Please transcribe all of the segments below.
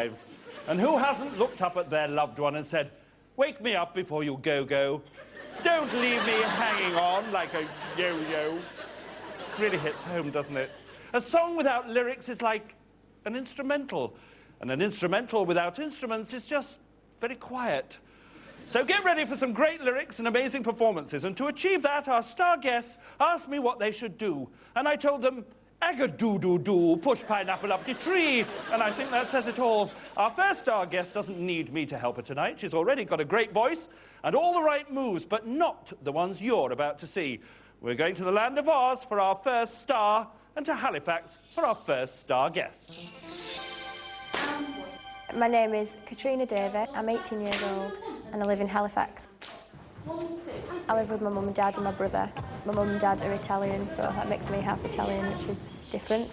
lives. And who hasn't looked up at their loved one and said, "Wake me up before you go-go. Don't leave me hanging on like a yo-yo." Really hits home, doesn't it? A song without lyrics is like an instrumental. And an instrumental without instruments is just very quiet. So get ready for some great lyrics and amazing performances. And to achieve that, our star guests asked me what they should do. And I told them, "Agga-doo-doo-doo, push pineapple up the tree." And I think that says it all. Our first star guest doesn't need me to help her tonight. She's already got a great voice and all the right moves, but not the ones you're about to see. We're going to the land of Oz for our first star and to Halifax for our first star guest. My name is Katrina Davey. I'm 18 years old and I live in Halifax. I live with my mum and dad and my brother. My mum and dad are Italian, so that makes me half Italian, which is different.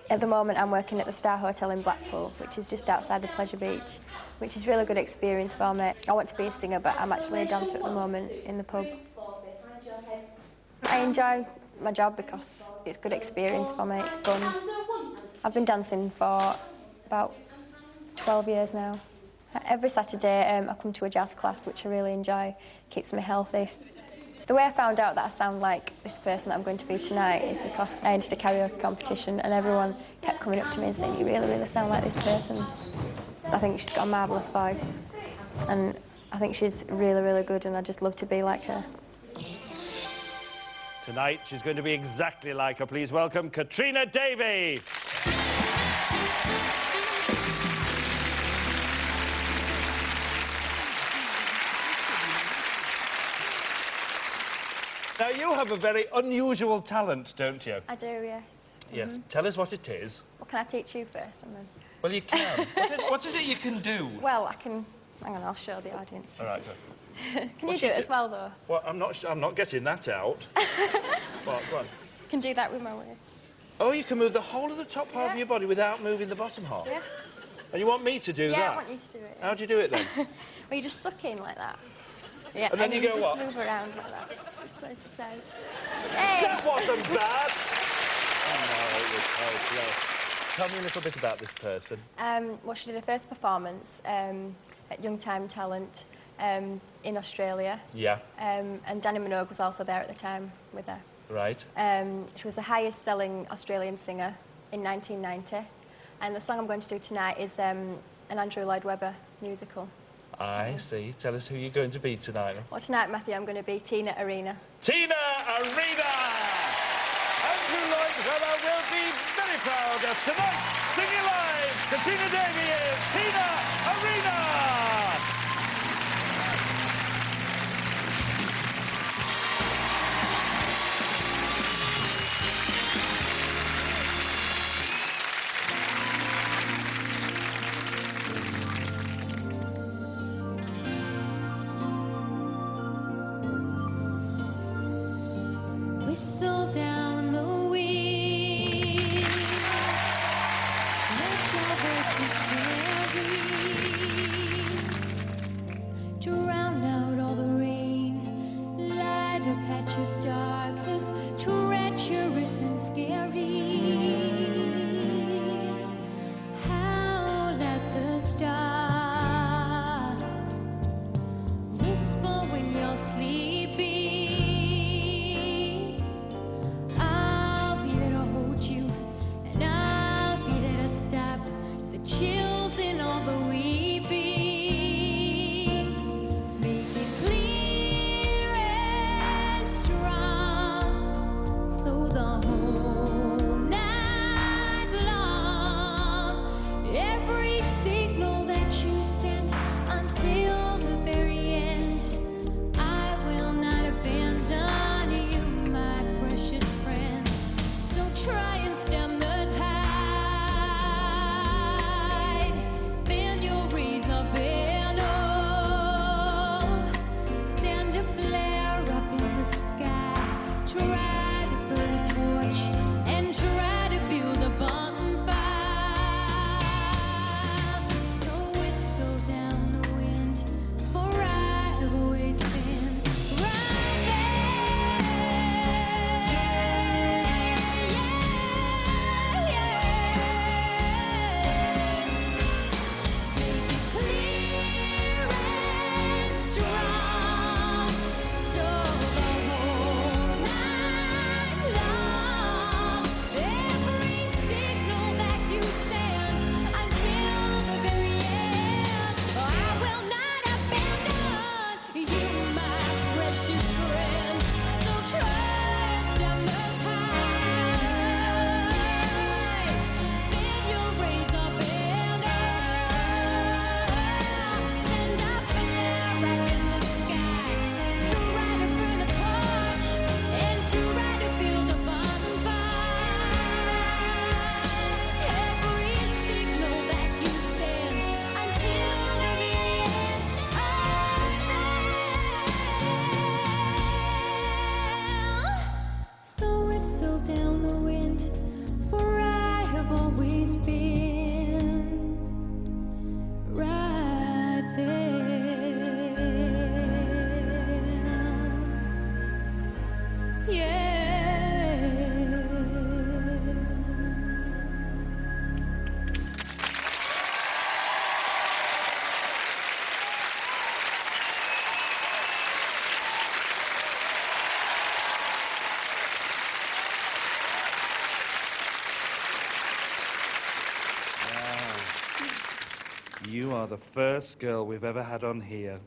At the moment, I'm working at the Star Hotel in Blackpool, which is just outside the Pleasure Beach, which is a really good experience for me. I want to be a singer, but I'm actually a dancer at the moment in the pub. I enjoy my job because it's a good experience for me, it's fun. I've been dancing for about 12 years now. Every Saturday I come to a jazz class, which I really enjoy, keeps me healthy. The way I found out that I sound like this person that I'm going to be tonight is because I entered a karaoke competition and everyone kept coming up to me and saying, "You really, really sound like this person." I think she's got a marvellous voice and I think she's really, really good and I just love to be like her. Tonight, she's going to be exactly like her. Please welcome Katrina Davey. Now, you have a very unusual talent, don't you? I do, yes. Yes. Tell us what it is. Well, can I teach you first and then? Well, you can. What is it you can do? Well, I can... Hang on, I'll show the audience. All right, go. Can you do it as well, though? Well, I'm not getting that out. Well, go on. I can do that with my waist. Oh, you can move the whole of the top half of your body without moving the bottom half? Yeah. And you want me to do that? Yeah, I want you to do it. How do you do it, then? Well, you just suck in like that. Yeah, and then you go just what? Move around like that, side to side. Hey! That wasn't bad! Oh, no, it was hopeless. Tell me a little bit about this person. Well, she did her first performance at Young Time Talent in Australia. Yeah. And Danny Minogue was also there at the time with her. Right. She was the highest-selling Australian singer in 1990. And the song I'm going to do tonight is an Andrew Lloyd Webber musical. I see. Tell us who you're going to be tonight. Well, tonight, Matthew, I'm going to be Tina Arena. Tina Arena! Andrew Lloyd Webber will be very proud of tonight. Singing live, Katrina Davey is Tina Arena! Whistle down the wind, let your voices carry, drown out all the rain, light a patch of darkness, treacherous and scary. Howl at the stars, whisper when you're sleeping. Chills in all the weeping, make it clear and strong, so the whole night long, every signal that you sent until the very end, I will not abandon you, my precious friend, so try and stem the tide. You are the first girl we've ever had on here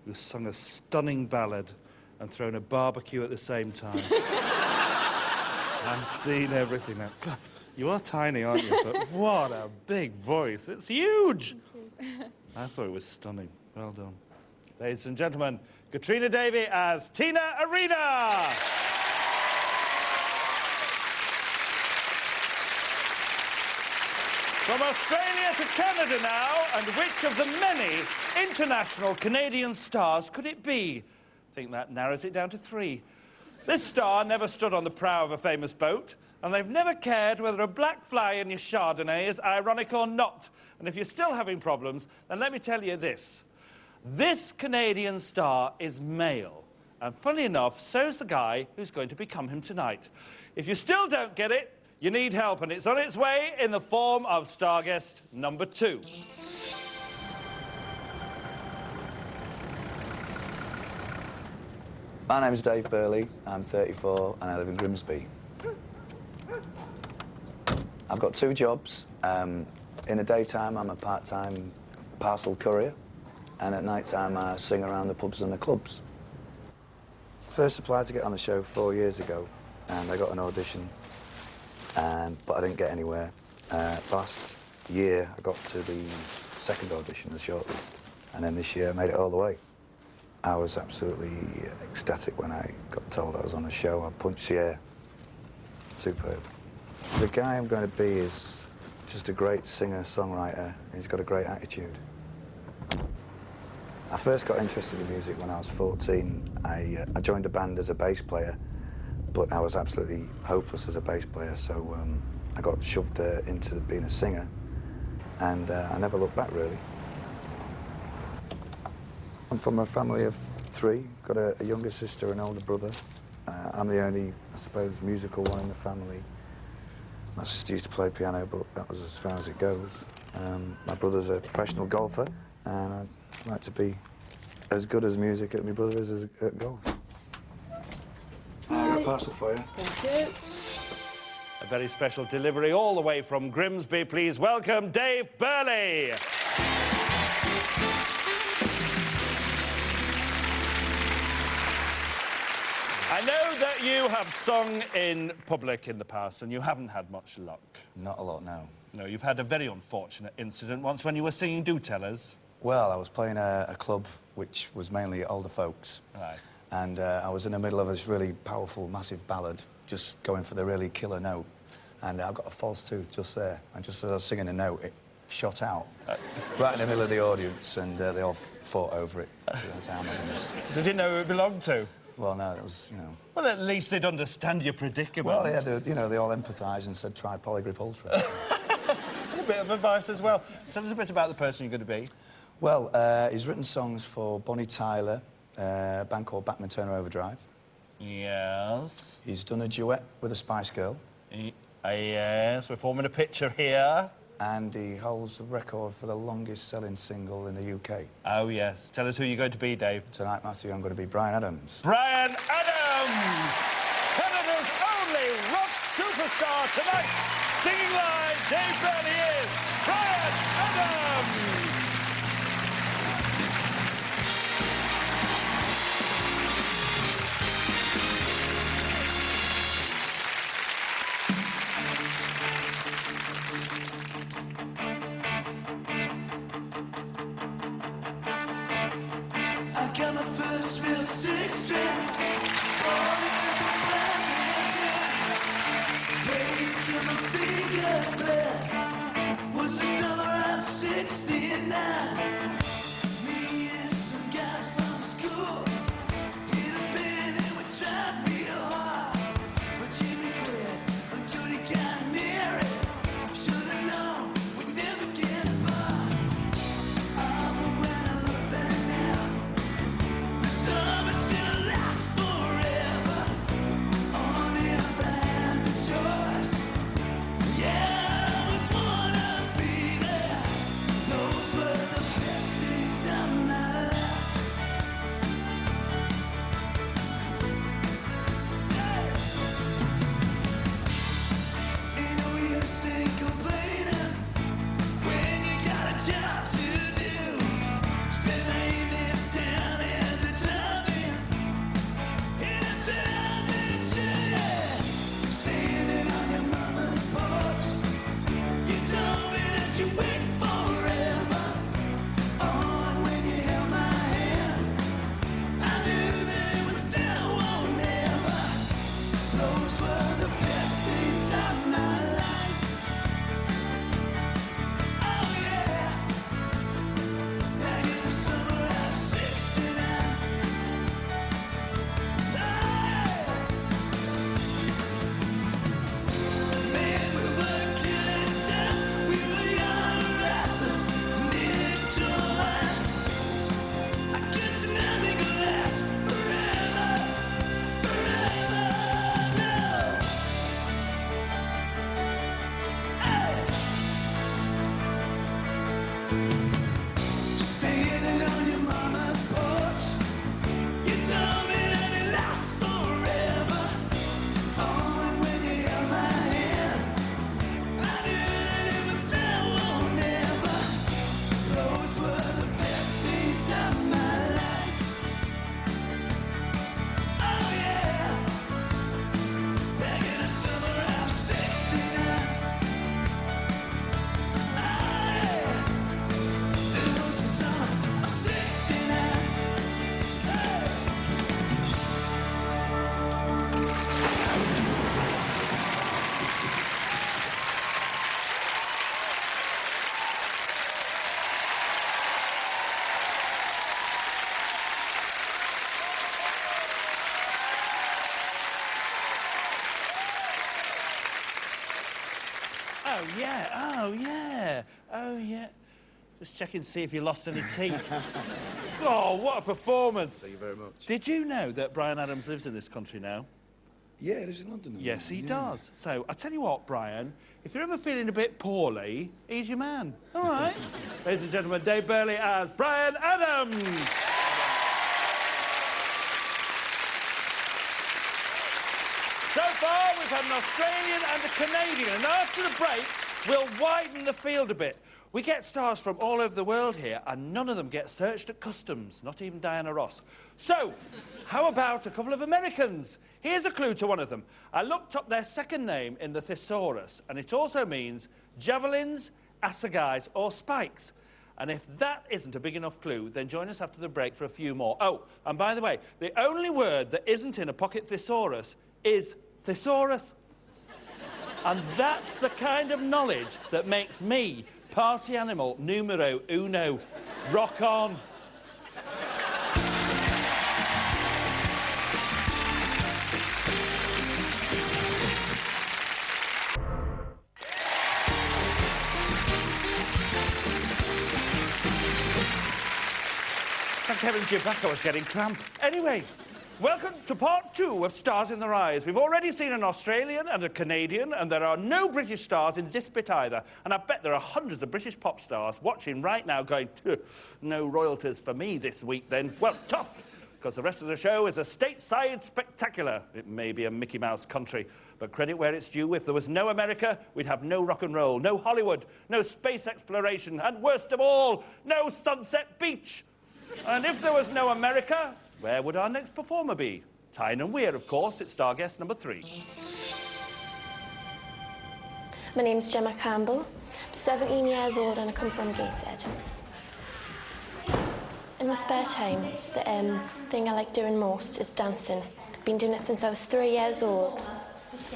who sung a stunning ballad and thrown a barbecue at the same time. I've seen everything now. God, you are tiny, aren't you? But what a big voice. It's huge. I thought it was stunning. Well done. Ladies and gentlemen, Katrina Davey as Tina Arena. From Australia to Canada now, and which of the many international Canadian stars could it be? I think that narrows it down to 3. This star never stood on the prow of a famous boat, and they've never cared whether a black fly in your Chardonnay is ironic or not. And if you're still having problems, then let me tell you this. This Canadian star is male. And funny enough, so's the guy who's going to become him tonight. If you still don't get it, you need help, and it's on its way in the form of Starguest number 2. My name's Dave Burley, I'm 34 and I live in Grimsby. I've got 2 jobs. In the daytime I'm a part-time parcel courier, and at night time I sing around the pubs and the clubs. First applied to get on the show 4 years ago, and I got an audition, but I didn't get anywhere. Last year I got to the second audition, the shortlist, and then this year I made it all the way. I was absolutely ecstatic when I got told I was on the show. I punched the air. Superb. The guy I'm going to be is just a great singer-songwriter. He's got a great attitude. I first got interested in music when I was 14. I joined a band as a bass player, but I was absolutely hopeless as a bass player, so I got shoved into being a singer, and I never looked back, really. I'm from a family of 3. Got a younger sister and older brother. I'm the only, I suppose, musical one in the family. My sister used to play piano, but that was as far as it goes. My brother's a professional golfer, and I'd like to be as good as music as my brother is at golf. I got a parcel for you. Thank you. A very special delivery all the way from Grimsby. Please welcome Dave Burley. I know that you have sung in public in the past and you haven't had much luck. Not a lot, no. No, you've had a very unfortunate incident once when you were singing Do Tell Us. Well, I was playing a club which was mainly older folks. Right. And I was in the middle of this really powerful, massive ballad, just going for the really killer note. And I got a false tooth just there. And just as I was singing the note, it shot out right in the middle of the audience, and they all fought over it. So that's how I'm having this. They didn't know who it belonged to. Well, no, it was, you know... Well, at least they'd understand your predicament. Well, yeah, they all empathised and said, try Polygrip Ultra. And a bit of advice as well. Tell us a bit about the person you're going to be. Well, he's written songs for Bonnie Tyler, a band called Batman Turner Overdrive. Yes. He's done a duet with a Spice Girl. Yes, we're forming a picture here. And he holds the record for the longest-selling single in the UK. Oh, yes. Tell us who you're going to be, Dave. Tonight, Matthew, I'm going to be Bryan Adams. Bryan Adams! Canada's only rock superstar tonight. Singing live, Dave Burley is Bryan Adams! I got my first real 6-string. Played till my fingers bled. Was the summer of '69. Me and some guys from school hit a band and we tried real hard. But Jimmy quit until he got married. Should've known we'd never get far. I'm around, I look back now. The summer still lasts forever. Only if I had the choice. Yeah, I always wanna be there. Those were the Standing on your mama's porch, you told me that it lasts forever. Oh, and when you held my hand, I knew that it was now or never. Those were the best days of my life. Oh yeah, back in the summer of '69. Oh yeah, it was the summer of '69. Hey. Oh, yeah, oh, yeah, oh, yeah. Just checking to see if you lost any teeth. Oh, what a performance. Thank you very much. Did you know that Bryan Adams lives in this country now? Yeah, he lives in London. Yes, he Yeah. does. So, I tell you what, Brian, if you're ever feeling a bit poorly, he's your man. All right. Ladies and gentlemen, Dave Burley as Bryan Adams. So far, we've had an Australian and a Canadian, and after the break, we'll widen the field a bit. We get stars from all over the world here, and none of them get searched at customs, not even Diana Ross. So, how about a couple of Americans? Here's a clue to one of them. I looked up their second name in the thesaurus, and it also means javelins, assegais, or spikes. And if that isn't a big enough clue, then join us after the break for a few more. Oh, and by the way, the only word that isn't in a pocket thesaurus is thesaurus. And that's the kind of knowledge that makes me party animal numero uno. Rock on. Thank heavens your back, I was getting cramp. Anyway, welcome to part 2 of Stars in Their Eyes. We've already seen an Australian and a Canadian, and there are no British stars in this bit either. And I bet there are hundreds of British pop stars watching right now going, no royalties for me this week then. Well, tough, because the rest of the show is a stateside spectacular. It may be a Mickey Mouse country, but credit where it's due. If there was no America, we'd have no rock and roll, no Hollywood, no space exploration, and worst of all, no Sunset Beach. And if there was no America, where would our next performer be? Tynan Weir, of course. It's star guest number 3. My name's Gemma Campbell. I'm 17 years old and I come from Gateshead. In my spare time, the thing I like doing most is dancing. I've been doing it since I was 3 years old.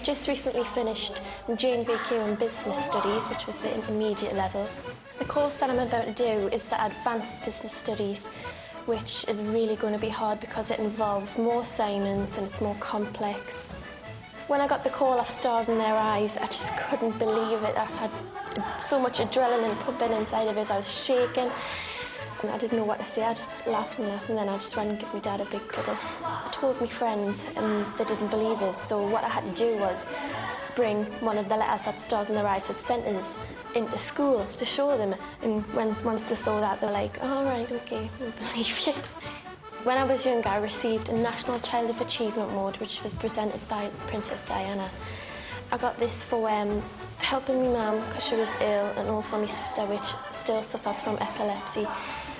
Just recently finished my JNVQ in Business Studies, which was the intermediate level. The course that I'm about to do is the Advanced Business Studies, which is really going to be hard because it involves more assignments and it's more complex. When I got the call off Stars in Their Eyes, I just couldn't believe it. I had so much adrenaline pumping inside of it. I was shaking and I didn't know what to say. I just laughed and laughed, and then I just went and gave my dad a big cuddle. I told my friends and they didn't believe us, so what I had to do was bring one of the letters that Stars in Their Eyes had sent us into school to show them, and once they saw that, they were like, all right, okay, we believe you. When I was younger, I received a National Child of Achievement Award, which was presented by Princess Diana. I got this for helping my mum because she was ill, and also my sister, which still suffers from epilepsy.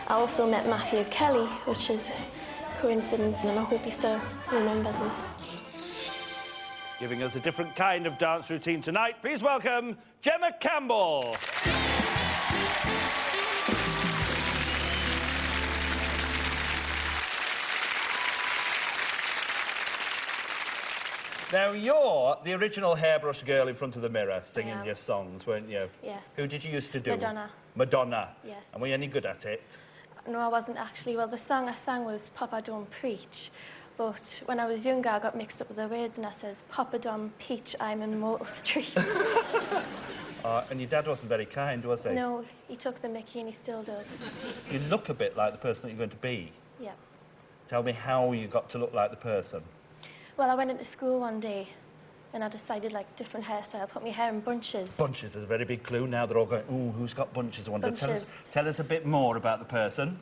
I also met Matthew Kelly, which is a coincidence, and I hope he still remembers us. Giving us a different kind of dance routine tonight, please welcome Gemma Campbell. Now, you're the original hairbrush girl in front of the mirror singing am. your songs, weren't you? Yes. Who did you used to do? Madonna. Madonna? Yes. And were you any good at it? No, I wasn't actually. Well, the song I sang was Papa Don't Preach, but when I was younger, I got mixed up with the words, and I says, Papa Don't Peach, I'm in Mortal Street. And your dad wasn't very kind, was he? No, he took the mickey, and he still does. You look a bit like the person that you're going to be. Yeah. Tell me how you got to look like the person. Well, I went into school one day, Then I decided like different hairstyle, put my hair in bunches. Bunches is a very big clue. Now they're all going, ooh, who's got bunches? I wonder. Bunches. Tell us a bit more about the person.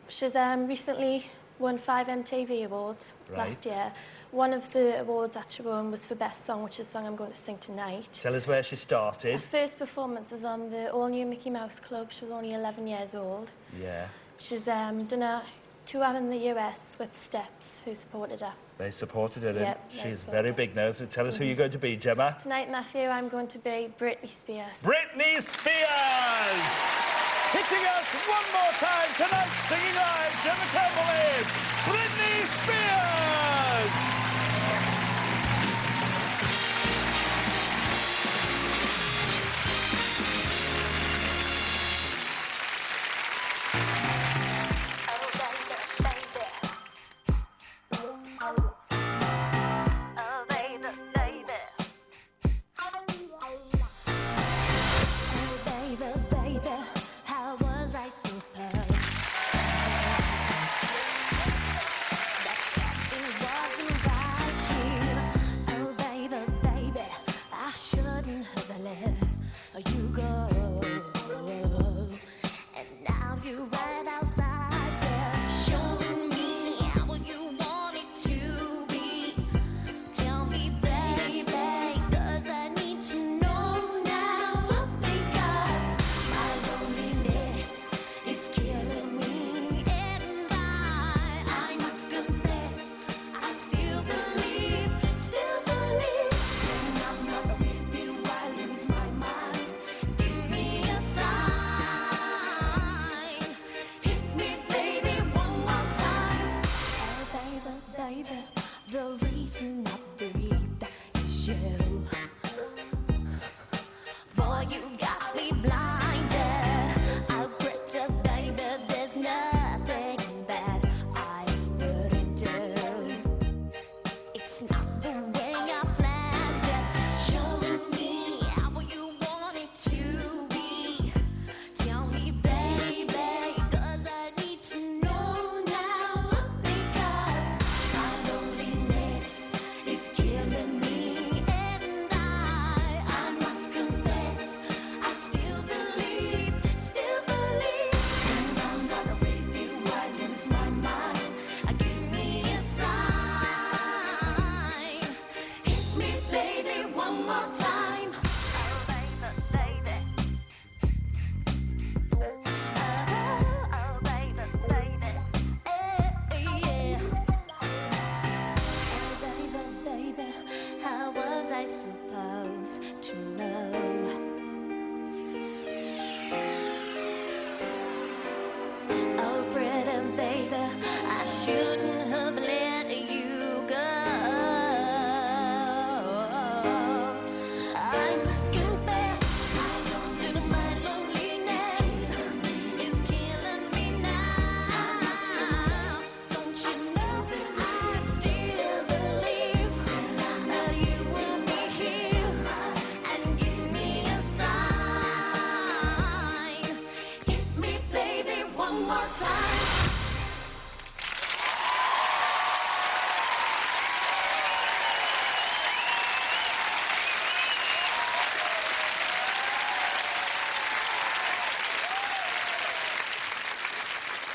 She's recently won 5 MTV Awards last Right. year. One of the awards that she won was for Best Song, which is the song I'm going to sing tonight. Tell us where she started. Her first performance was on the all-new Mickey Mouse Club. She was only 11 years old. Yeah. She's done a tour in the US with Steps, who supported her. They supported her. Yep, She's they supported very big now. So tell us who you're going to be, Gemma. Tonight, Matthew, I'm going to be Britney Spears. Britney Spears! Hitting us one more time tonight, singing live, Gemma Campbell is Britney Spears!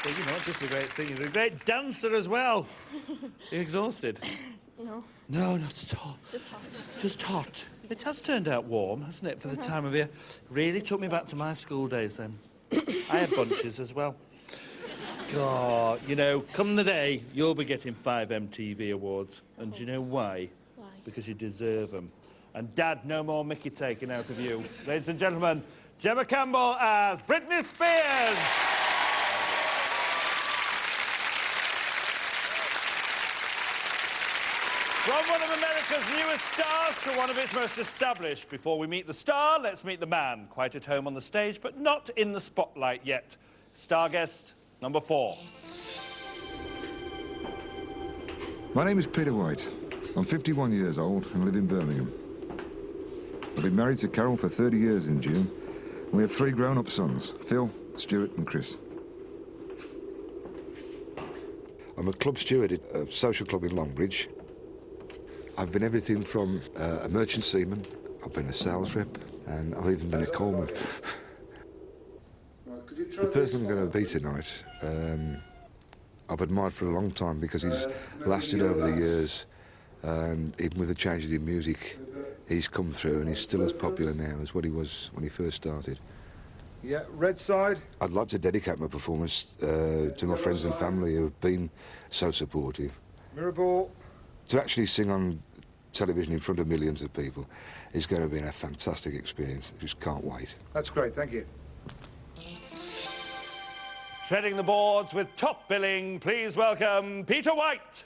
So, you know, just a great singer, a great dancer as well. Are you exhausted? No. No, not at all. Just hot. Just hot. It has turned out warm, hasn't it, for the time of year? Really took me back to my school days then. I had bunches as well. God, you know, come the day, you'll be getting 5 MTV Awards. And do you know why? Why? Because you deserve them. And Dad, no more Mickey taken out of you. Ladies and gentlemen, Gemma Campbell as Britney Spears. From one of America's newest stars to one of its most established. Before we meet the star, let's meet the man. Quite at home on the stage, but not in the spotlight yet. Star guest number 4. My name is Peter White. I'm 51 years old and live in Birmingham. I've been married to Carol for 30 years in June. And we have 3 grown-up sons, Phil, Stuart and Chris. I'm a club steward at a social club in Longbridge. I've been everything from a merchant seaman, I've been a sales rep, and I've even been a coalman. The person I'm going to be tonight, I've admired for a long time because he's lasted over the years, and even with the changes in music, he's come through and he's still as popular now as what he was when he first started. Yeah, red side. I'd like to dedicate my performance to my friends and family who have been so supportive. Mirror ball. To actually sing on television in front of millions of people is going to be a fantastic experience. I just can't wait. That's great, thank you. Treading the boards with top billing, please welcome Peter White.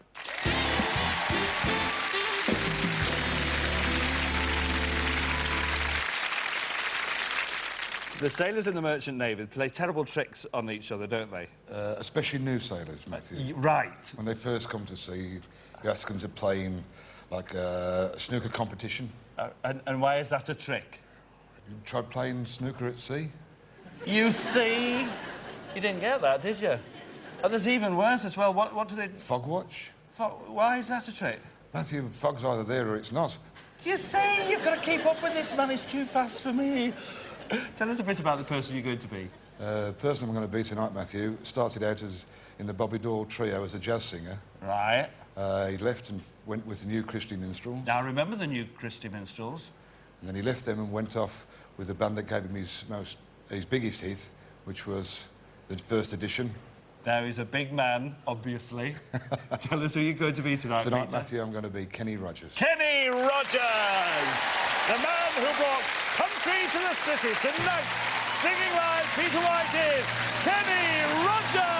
The sailors in the Merchant Navy play terrible tricks on each other, don't they? Especially new sailors, Matthew. Right. When they first come to sea, you ask them to play in like a snooker competition. And why is that a trick? You tried playing snooker at sea? You see? You didn't get that, did you? And there's even worse as well. What do they... Fog watch? Why is that a trick? Matthew, fog's either there or it's not. You see? You've got to keep up with this, man. It's too fast for me. Tell us a bit about the person you're going to be. The person I'm going to be tonight, Matthew, started out in the Bobby Dole Trio as a jazz singer. Right. He left and went with the New Christy Minstrels. Now, remember the New Christy Minstrels? And then he left them and went off with the band that gave him his biggest hit, which was the first edition. Now, he's a big man, obviously. Tell us who you're going to be tonight, Tonight, Peter. Matthew, I'm going to be Kenny Rogers. Kenny Rogers! The man who brought country to the city tonight. Singing live, Peter White is Kenny Rogers!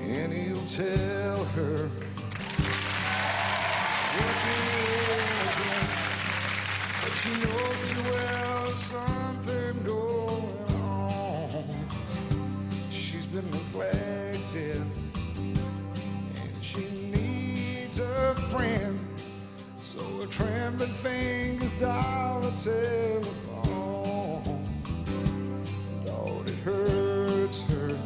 And he'll tell her what but she knows too well something going on. She's been neglected and she needs a friend, so her trembling fingers dial the telephone. Lord, it hurts her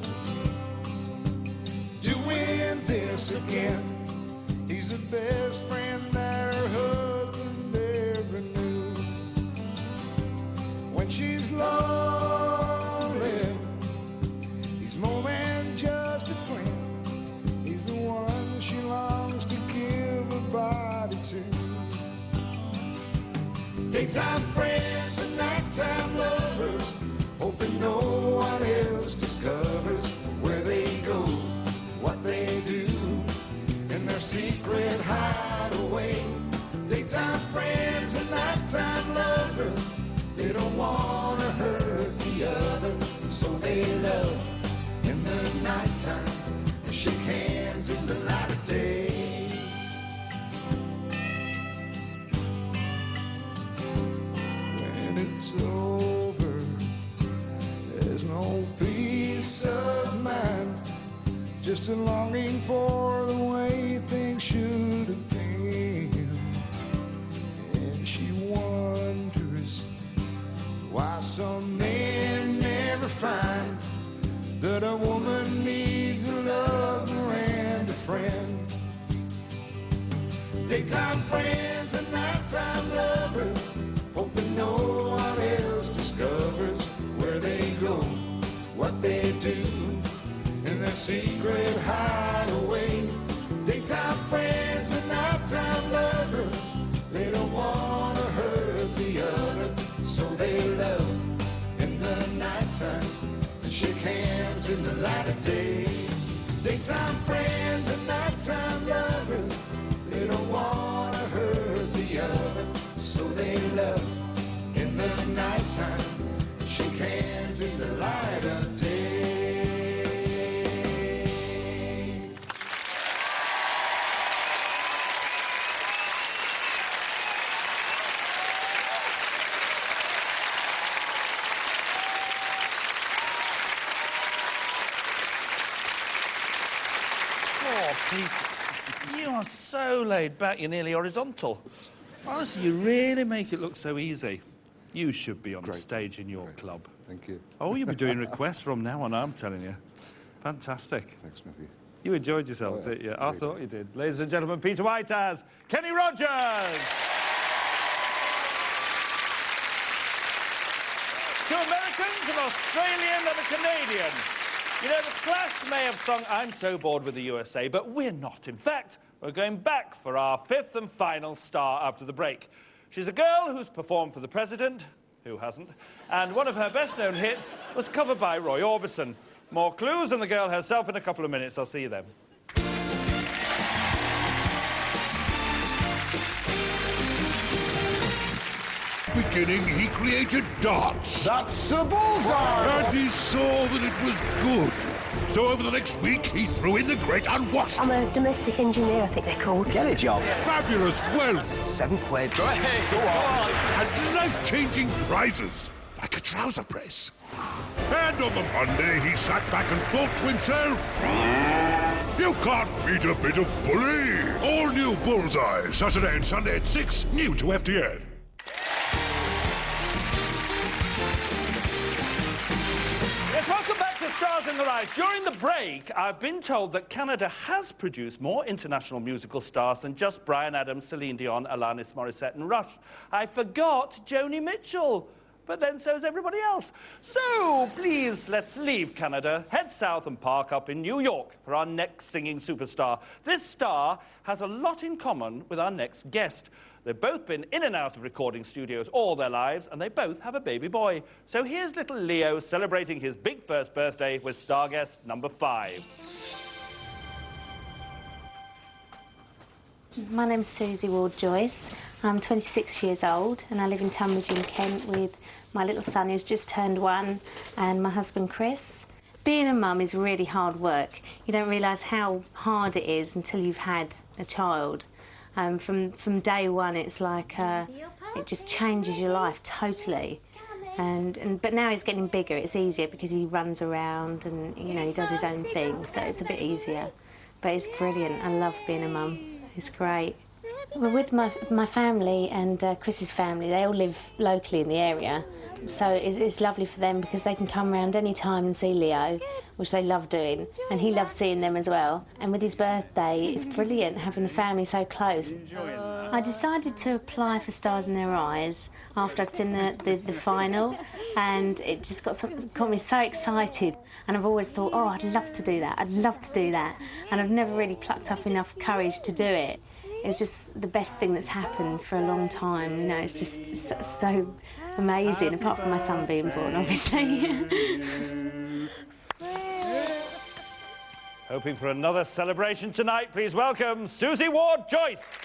doing this again. He's the best friend that her husband ever knew. When she's lonely, he's more than just a friend. He's the one she longs to give her body to. Daytime friends and nighttime lovers, hoping no one else discovers where they go, what they do, in their secret hideaway. Daytime friends and nighttime lovers, they don't want to hurt the other, so they love in the nighttime and shake hands in the light of day. When it's over, there's no peace of mind, just a longing for the way things should have been. And she wonders why some men never find that a woman needs a lover and a friend. Daytime friends and nighttime lovers, hoping no one else discovers where they go, what they do, in their secret hideaway. Daytime friends and nighttime lovers, they don't want to hurt the other, so they love in the nighttime and shake hands in the light of day. Daytime friends and nighttime lovers, they don't want to hurt the other, so they love in the nighttime and shake hands in the light of day. Pete, you are so laid back, you're nearly horizontal. Honestly, you really make it look so easy. You should be on the stage in your club. Thank you. Oh, you'll be doing requests from now on, I'm telling you. Fantastic. Thanks, Matthew. You enjoyed yourself, Oh, yeah. didn't you? I thought you did. Ladies and gentlemen, Peter White as Kenny Rogers. Two Americans, an Australian and a Canadian. You know, the Clash may have sung I'm So Bored with the USA, but we're not. In fact, we're going back for our fifth and final star after the break. She's a girl who's performed for the President, who hasn't, and one of her best-known hits was covered by Roy Orbison. More clues and the girl herself in a couple of minutes. I'll see you then. Beginning, he created darts. That's a bullseye! And he saw that it was good. So over the next week, he threw in the great unwashed. I'm a domestic engineer, I think they're called. Get a job. Fabulous wealth. 7 quid. Go on. And life-changing prizes, like a trouser press. And on the Monday, he sat back and thought to himself, you can't beat a bit of bully. All new Bullseye, Saturday and Sunday at 6, new to FTN. Yes, welcome back to Stars in the Rise. During the break, I've been told that Canada has produced more international musical stars than just Bryan Adams, Celine Dion, Alanis Morissette and Rush. I forgot Joni Mitchell. But then so's everybody else. So, please, let's leave Canada, head south and park up in New York for our next singing superstar. This star has a lot in common with our next guest. They've both been in and out of recording studios all their lives, and they both have a baby boy. So here's little Leo celebrating his big first birthday with star guest number 5. My name's Susie Ward-Joyce. I'm 26 years old and I live in Tunbridge in Kent with my little son who's just turned 1 and my husband Chris. Being a mum is really hard work. You don't realise how hard it is until you've had a child. From day one it's like it just changes your life totally. But now he's getting bigger, it's easier because he runs around and you know he does his own thing, so it's a bit easier. But it's brilliant. I love being a mum. It's great. Well, with my family and Chris's family, they all live locally in the area, so it's lovely for them because they can come round any time and see Leo, which they love doing, and he loves seeing them as well. And with his birthday, it's brilliant having the family so close. I decided to apply for Stars in Their Eyes after I'd seen the final, and it just got me so excited. And I've always thought, oh, I'd love to do that, I'd love to do that. And I've never really plucked up enough courage to do it. It's just the best thing that's happened for a long time. You know, it's just so amazing, apart from my son being born, obviously. Hoping for another celebration tonight, please welcome Susie Ward-Joyce.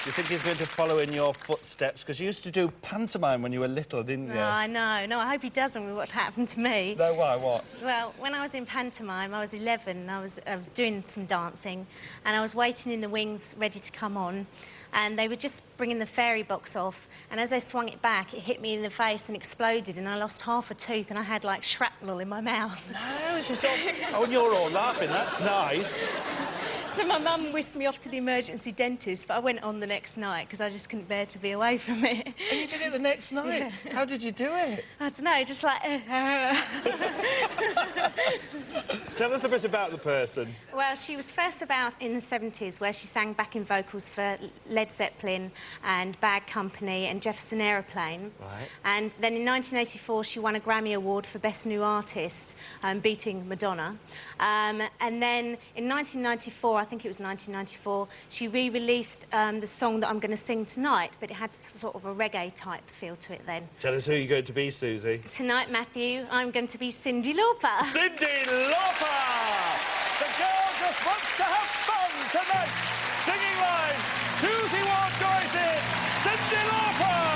Do you think he's going to follow in your footsteps? Because you used to do pantomime when you were little, didn't you? No, I know. No, I hope he doesn't with what happened to me. No, why? What? Well, when I was in pantomime, I was 11. I was doing some dancing, and I was waiting in the wings, ready to come on. And they were just bringing the fairy box off, and as they swung it back, it hit me in the face and exploded, and I lost half a tooth, and I had like shrapnel in my mouth. No, she's all... Oh, and you're all laughing. That's nice. So my mum whisked me off to the emergency dentist, but I went on the next night because I just couldn't bear to be away from it. And you did it the next night? Yeah. How did you do it? I don't know, just like... Tell us a bit about the person. Well, she was first about in the 70s, where she sang backing vocals for Led Zeppelin and Bad Company and Jefferson Aeroplane. Right. And then in 1984, she won a Grammy Award for Best New Artist, beating Madonna. And then in 1994, I think it was 1994, she re-released the song that I'm going to sing tonight, but it had sort of a reggae-type feel to it then. Tell us who you're going to be, Susie. Tonight, Matthew, I'm going to be Cyndi Lauper. Cyndi Lauper! The girl just wants to have fun tonight. Singing live, Susie Ward-Joyce, Cyndi Lauper!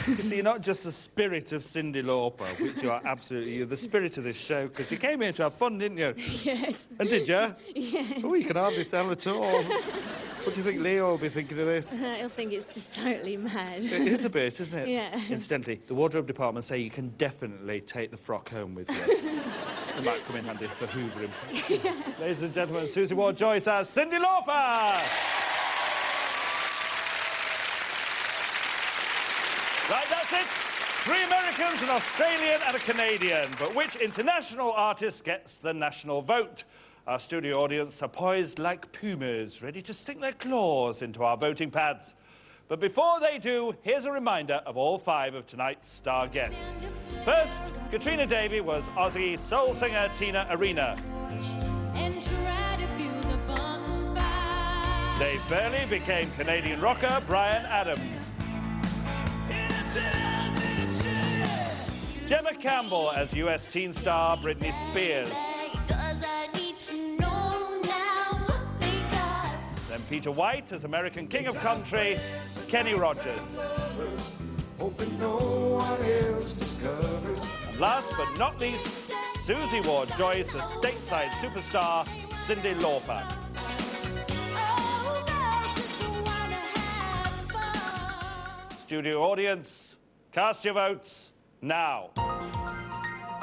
You see, you're not just the spirit of Cyndi Lauper, which you are absolutely, you're the spirit of this show, because you came here to have fun, didn't you? Yes. And did you? Yes. Oh, you can hardly tell at all. What do you think Leo will be thinking of this? He'll think it's just totally mad. It is a bit, isn't it? Yeah. Incidentally, the wardrobe department say you can definitely take the frock home with you. It might come in handy for hoovering. Yeah. Ladies and gentlemen, Susie Ward-Joyce as Cyndi Lauper! Right, that's it. 3 Americans, an Australian and a Canadian. But which international artist gets the national vote? Our studio audience are poised like pumas, ready to sink their claws into our voting pads. But before they do, here's a reminder of all 5 of tonight's star guests. First, Katrina Davey was Aussie soul singer Tina Arena. And try to build a bonfire. Dave Burley became Canadian rocker Bryan Adams. Gemma Campbell as US teen star Britney Spears. Then Peter White as American King of Country, Kenny Rogers. And last but not least, Susie Ward-Joyce as stateside superstar, Cyndi Lauper. Studio audience, cast your votes now.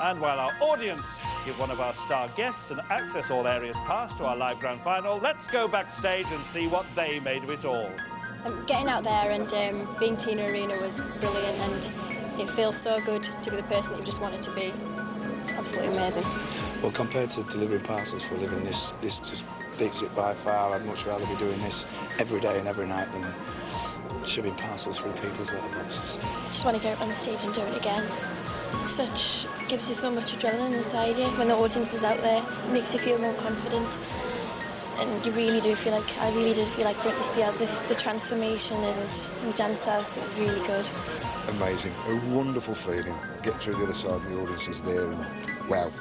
And while our audience give one of our star guests an Access All Areas pass to our live grand final, let's go backstage and see what they made of it all. Getting out there and being Tina Arena was brilliant, and it feels so good to be the person that you just wanted to be. It's absolutely amazing. Well, compared to delivering parcels for a living, this just beats it by far. I'd much rather be doing this every day and every night than shoving parcels through people's letterboxes. I just want to get up on the stage and do it again. Gives you so much adrenaline inside you when the audience is out there. It makes you feel more confident. And you really do feel like, I really did feel like Britney Spears with the transformation and dancers. It was really good. Amazing. A wonderful feeling. Get through the other side, the audience is there, and wow.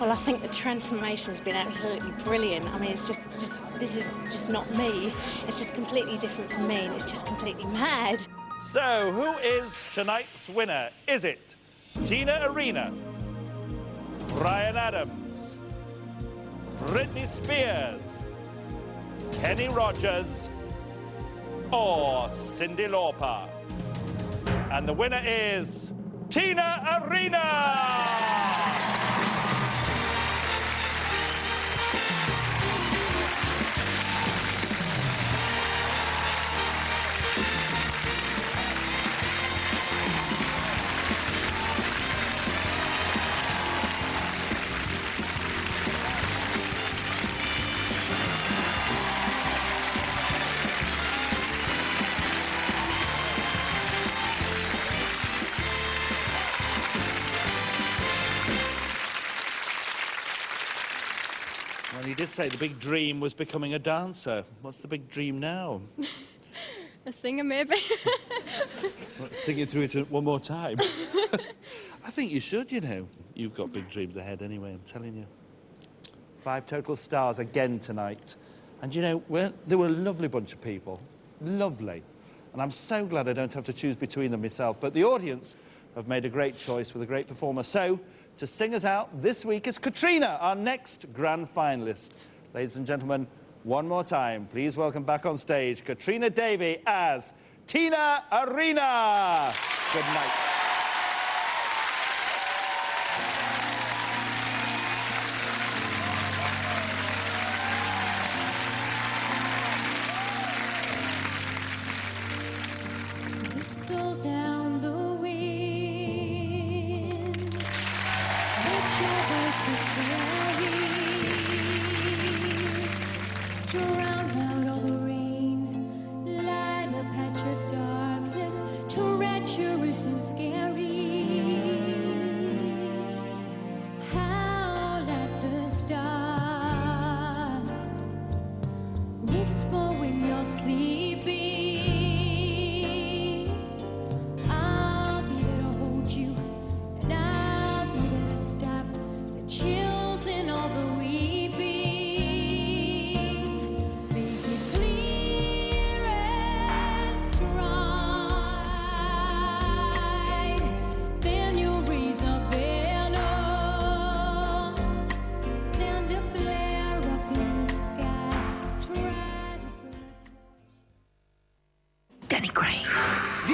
Well, I think the transformation's been absolutely brilliant. I mean, it's just this is just not me. It's just completely different from me, and it's just completely mad. So, who is tonight's winner? Is it Tina Arena, Bryan Adams, Britney Spears, Kenny Rogers, or Cyndi Lauper? And the winner is Tina Arena! Well, he did say the big dream was becoming a dancer. What's the big dream now? A singer, maybe. Sing it through it one more time. I think you should, you know. You've got big dreams ahead anyway, I'm telling you. 5 total stars again tonight. And, you know, they were a lovely bunch of people. Lovely. And I'm so glad I don't have to choose between them myself. But the audience have made a great choice with a great performer. So, to sing us out this week is Katrina, our next grand finalist. Ladies and gentlemen, one more time, please welcome back on stage Katrina Davey as Tina Arena. Good night. Whistle down the wind. Let your voices carry. Drown out all the rain. Light a patch of darkness. Treacherous and scary. Howl at the stars. Whisper when you're sleeping. I'll be there to hold you, and I'll be there to stop the chills Danny Craig.